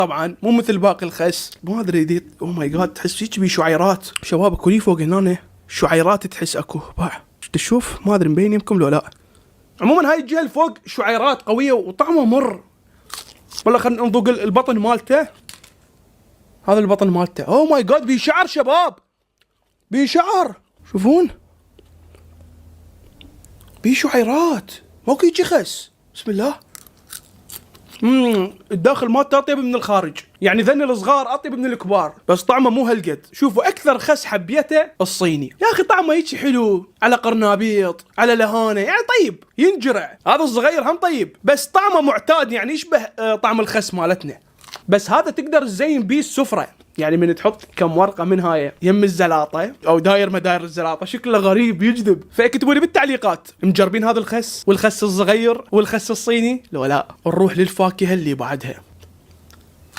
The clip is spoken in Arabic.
طبعا مو مثل باقي الخس، ما ادري دي او ماي جاد تحس هيك بي شعيرات. شباب اكو لي فوق هنا شعيرات تحس اكو باع تشوف، ما ادري مبين يمكم لو لا. عموما هاي الجهه فوق شعيرات قويه وطعمه مر. والله خلينا نذوق البطن مالته. هذا البطن مالته او ماي جاد بيشعر شباب، بيشعر شوفون بيشعيرات ماكو يجي خس. بسم الله. الداخل مالته اطيب من الخارج، يعني ذن الصغار اطيب من الكبار، بس طعمه مو هالقد. شوفوا اكثر خس حبيته الصيني، يا اخي طعمه هيك حلو، على قرنابيط على لهانه، يعني طيب ينجرع. هذا الصغير هم طيب بس طعمه معتاد، يعني يشبه طعم الخس مالتنا، بس هذا تقدر تزين بيه السفره. يعني من تحط كم ورقه من هاي يم الزلاطه او داير مداير الزلاطه، شكله غريب يجذب. فاكتبوا لي بالتعليقات مجربين هذا الخس والخس الصغير والخس الصيني لو لا. نروح للفاكهه اللي بعدها.